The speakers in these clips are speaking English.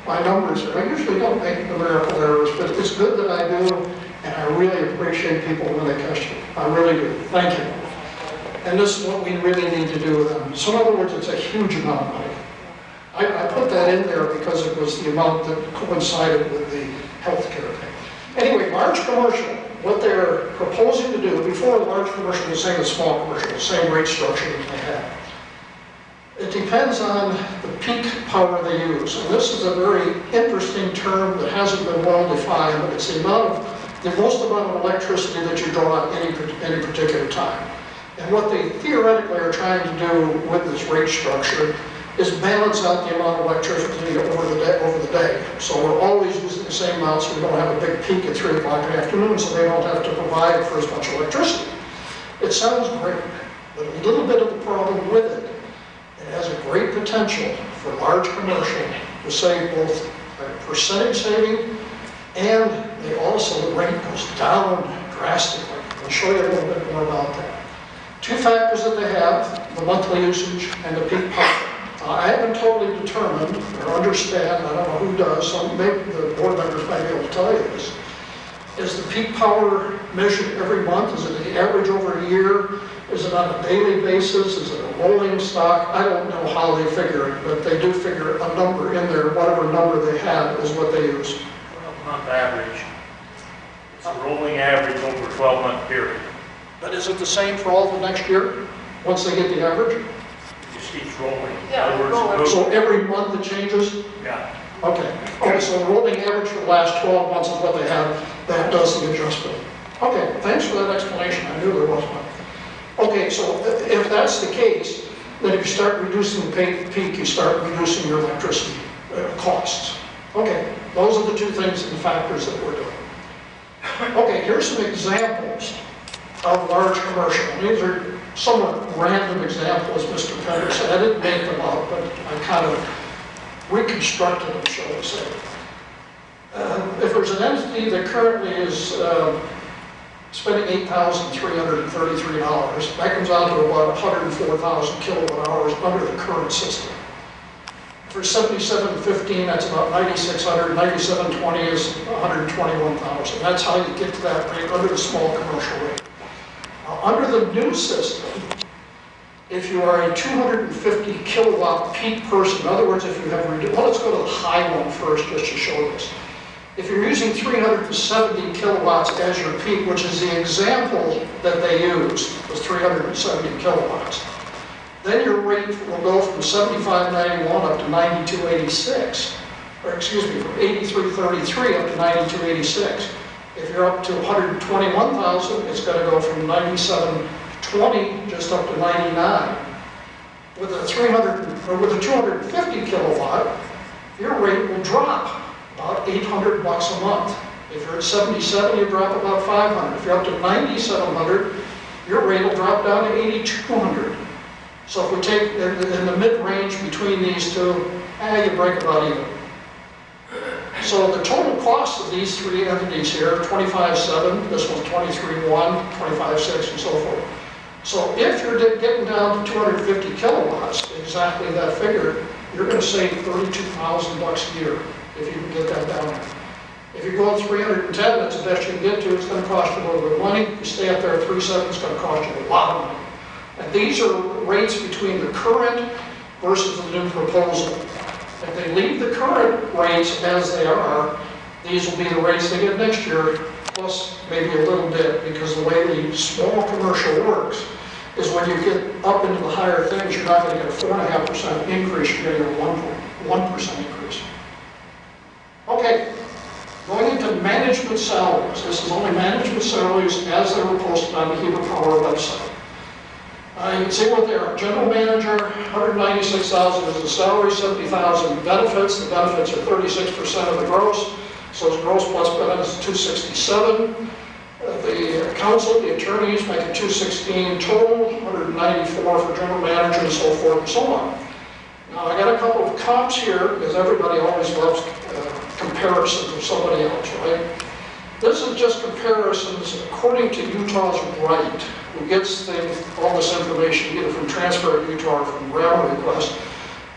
my numbers. I usually don't make numerical errors, but it's good that I do, and I really appreciate people when they question. I really do. Thank you. And this is what we really need to do with them. So in other words, it's a huge amount of money. I put that in there because it was the amount that coincided with the healthcare thing. Anyway, large commercial, what they're proposing to do, before large commercial, the same as small commercial, the same rate structure that they have. It depends on the peak power they use. And this is a very interesting term that hasn't been well defined, but it's the most amount of electricity that you draw at any particular time. And what they theoretically are trying to do with this rate structure is balance out the amount of electricity over the day. So we're always using the same amount, so we don't have a big peak at 3 o'clock in the afternoon, so they don't have to provide for as much electricity. It sounds great, but a little bit of the problem with it, it has a great potential for large commercial to save both percentage saving, and the rate goes down drastically. I'll show you a little bit more about that. Two factors that they have, the monthly usage and the peak power. I haven't totally determined or understand, I don't know who does, so maybe the board members might be able to tell you this. Is the peak power measured every month? Is it the average over a year? Is it on a daily basis? Is it a rolling stock? I don't know how they figure it, but they do figure a number in there. Whatever number they have is what they use. 12-month average. It's a rolling average over a 12-month period. But is it the same for all the next year, once they get the average? It just keeps rolling. Yeah, So every month it changes? Yeah. Okay, so the rolling average for the last 12 months is what they have. That does the adjustment. Okay, thanks for that explanation. I knew there was one. Okay, so if that's the case, then if you start reducing the peak, you start reducing your electricity costs. Okay, those are the two things and factors that we're doing. Okay, here's some examples of large commercial. These are somewhat random examples, Mr. Pender said. I didn't make them up, but I kind of reconstructed them, shall we say. If there's an entity that currently is spending $8,333, that comes out to about 104,000 kilowatt hours under the current system. For 7715, that's about 9,600. 9720 is 121,000. That's how you get to that rate under the small commercial rate. Now, under the new system, if you are a 250 kilowatt peak person, in other words, if you have, well, let's go to the high one first just to show this. If you're using 370 kilowatts as your peak, which is the example that they used, was 370 kilowatts, then your rate will go from 75.91 up to 92.86, or excuse me, from 83.33 up to 92.86. If you're up to 121,000, it's going to go from 97.20 just up to 99. With a 250 kilowatt, your rate will drop about $800 a month. If you're at 77, you drop about 500. If you're up to 9,700, your rate will drop down to 8,200. So if we take in the mid-range between these two, you break about even. So the total cost of these three entities here, 25.7, this one's 23.1, 25.6, and so forth. So if you're getting down to 250 kilowatts, exactly that figure, you're going to save $32,000 a year if you can get that down there. If you go 310, that's the best you can get to, it's going to cost you a little bit of money. If you stay up there at 3.7, it's going to cost you a lot of money. And these are rates between the current versus the new proposal. If they leave the current rates as they are, these will be the rates they get next year, plus maybe a little bit, because the way the small commercial works is when you get up into the higher things, you're not going to get a 4.5% increase, you're getting a 1% increase. Okay, going into management salaries. This is only management salaries as they were posted on the Heber Power website. You can see what they are. General manager, $196,000 is the salary, $70,000 benefits. The benefits are 36% of the gross, so it's gross plus benefits $267,000. The council, the attorneys make it $216,000 total, $194,000 for general manager, and so forth and so on. Now I got a couple of comps here because everybody always loves comparisons with somebody else, right? This is just comparisons according to Utah's right, who gets all this information either from transfer at Utah or from ground request.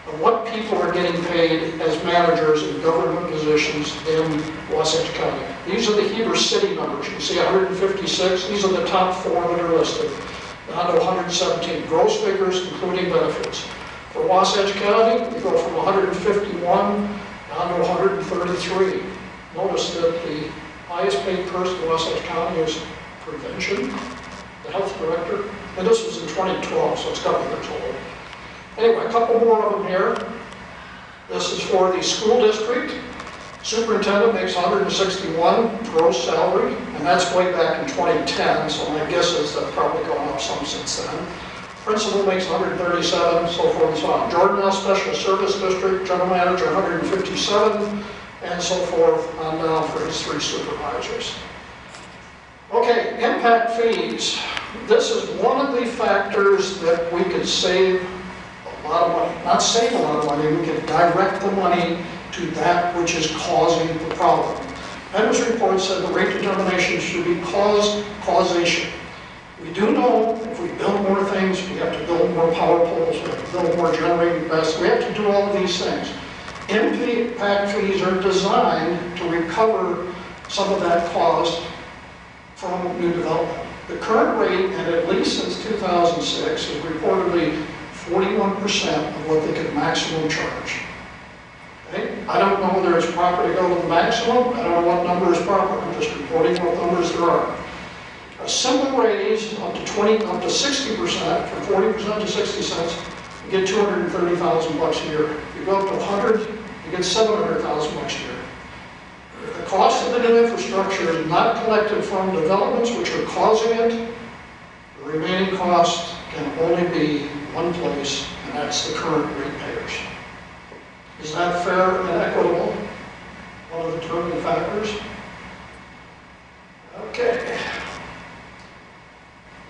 of what people are getting paid as managers in government positions in Wasatch County. These are the Heber City numbers. You see 156. These are the top 4 that are listed. Down to 117 gross figures, including benefits. For Wasatch County, we go from 151 down to 133. Notice that the highest paid person in Wasatch County is prevention, the health director, and this was in 2012, so it's a couple years old. Anyway, a couple more of them here. This is for the school district. Superintendent makes 161 gross salary, and that's way back in 2010, so my guess is that's probably gone up some since then. Principal makes 137, so forth and so on. Jordanelle Special Service District, General Manager 157, and so forth on down for his 3 supervisors. Okay, impact fees. This is one of the factors that we could save a lot of money. Not save a lot of money, we could direct the money to that which is causing the problem. Penner's report said the rate determination should be causation. We do know if we build more things, we have to build more power poles, we have to build more generating capacity, we have to do all of these things. Impact fees are designed to recover some of that cost from new development. The current rate, and at least since 2006, is reportedly 41% of what they could maximum charge. Okay? I don't know whether it's proper to go to the maximum. I don't know what number is proper. I'm just reporting what numbers there are. A simple raise up to 60%, from 40% to 60 cents, you get $230,000 a year. If you go up to 100, you get $700,000 a year. If the cost of the new infrastructure is not collected from developments which are causing it, the remaining cost can only be one place, and that's the current ratepayers. Is that fair and equitable? One of the determining factors? Okay.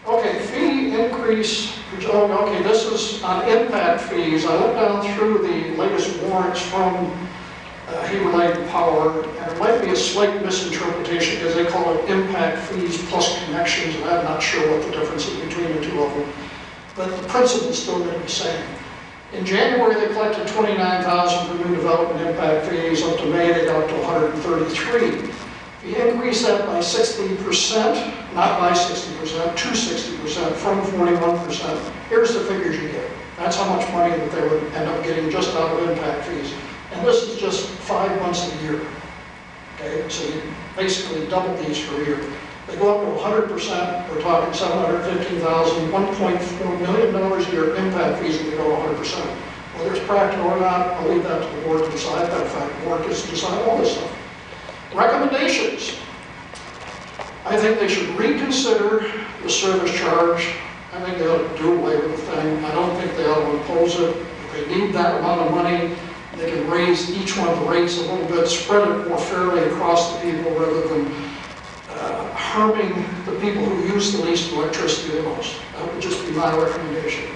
Okay, fee increase. Okay, this is on impact fees. I looked down through the latest warrants from Heber Power, and it might be a slight misinterpretation because they call it impact fees plus connections, and I'm not sure what the difference is between the two of them. But the principle is still going to be the same. In January, they collected $29,000 for new development impact fees. Up to May, they got up to $133,000. If you increase that by 60%, not by 60%, to 60%, from 41%, here's the figures you get. That's how much money that they would end up getting just out of impact fees. And this is just 5 months a year. Okay, so you basically double these for a year. They go up to 100%, we're talking $715,000, $1.4 million a year impact fees if they go 100%. Whether it's practical or not, I'll leave that to the board to decide. In fact, the board gets to decide all this stuff. Recommendations. I think they should reconsider the service charge. I think they ought to do away with the thing. I don't think they ought to impose it. If they need that amount of money, they can raise each one of the rates a little bit, spread it more fairly across the people rather than harming the people who use the least electricity the most. That would just be my recommendation.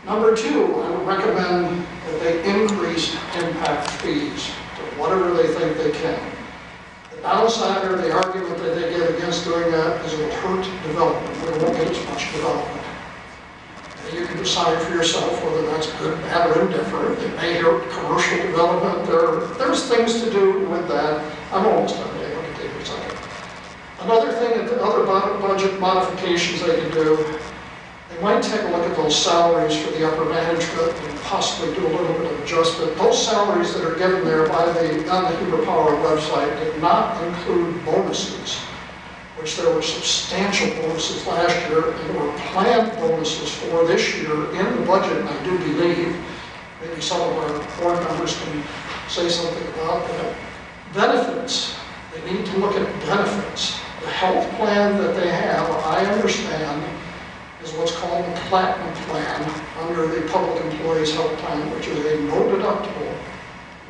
Number 2, I would recommend that they increase impact fees to whatever they think they can. The downside or the argument that they give against doing that is it will hurt development. We won't get as much development. And you can decide for yourself whether that's good, bad, or indifferent. It may hurt commercial development. There's things to do with that. I'm almost done. Dave. I'll take a second. Another thing, that the other budget modifications they can do, they might take a look at those salaries for the upper management and possibly do a little bit of adjustment. Those salaries that are given there on the Heber Power website did not include bonuses, which there were substantial bonuses last year, and there were planned bonuses for this year in the budget, I do believe. Maybe some of our board members can say something about that. Benefits. They need to look at benefits. The health plan that they have, I understand, is what's called the Platinum Plan under the Public Employees Health Plan, which is a no-deductible,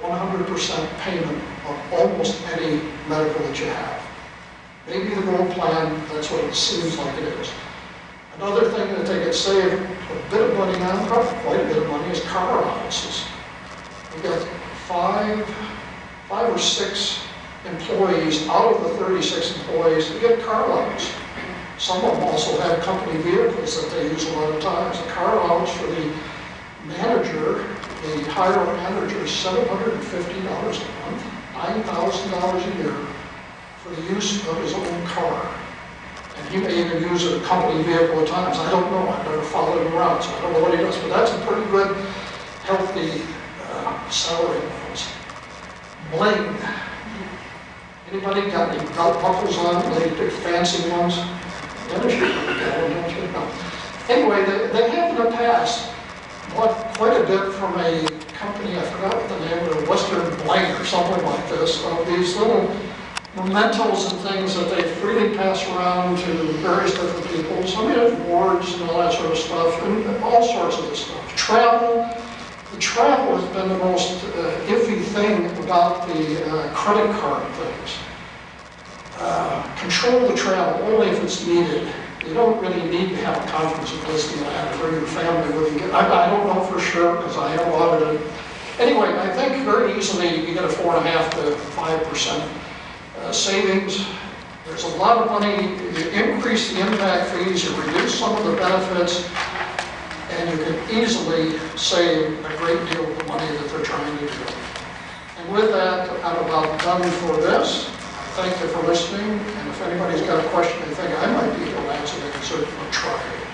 100% payment of almost any medical that you have. Maybe the Gold Plan, that's what it seems like it is. Another thing that they could save a bit of money on, probably quite a bit of money, is car allowances. We've got five or six employees out of the 36 employees who get car allowance. Some of them also have company vehicles that they use a lot of times. A car allowance for the manager the higher manager $750 a month, $9,000 a year for the use of his own car. And he may even use a company vehicle at times. I don't know. I've never followed him around, so I don't know what he does. But that's a pretty good, healthy salary levels. Bling. Anybody got any belt buckles on? Any big fancy ones? Dennis, you probably got one, don't you? No. Anyway, they have in the past bought quite a bit from a company, I forgot what the name of it, Western Bling or something like this, of these little mementos and things that they freely pass around to various different people. Some have awards and all that sort of stuff, and all sorts of this stuff. Travel. The travel has been the most iffy thing about the credit card things. Control the travel only if it's needed. You don't really need to have a conference in Disneyland or bring your family with you. I don't know for sure because I am audited. Anyway, I think very easily you get a 4.5% to 5% savings. There's a lot of money. You increase the impact fees, you reduce some of the benefits, and you can easily save a great deal of the money that they're trying to do. And with that, I'm about done for this. Thank you for listening, and if anybody's got a question they think I might be able to answer, they can certainly try.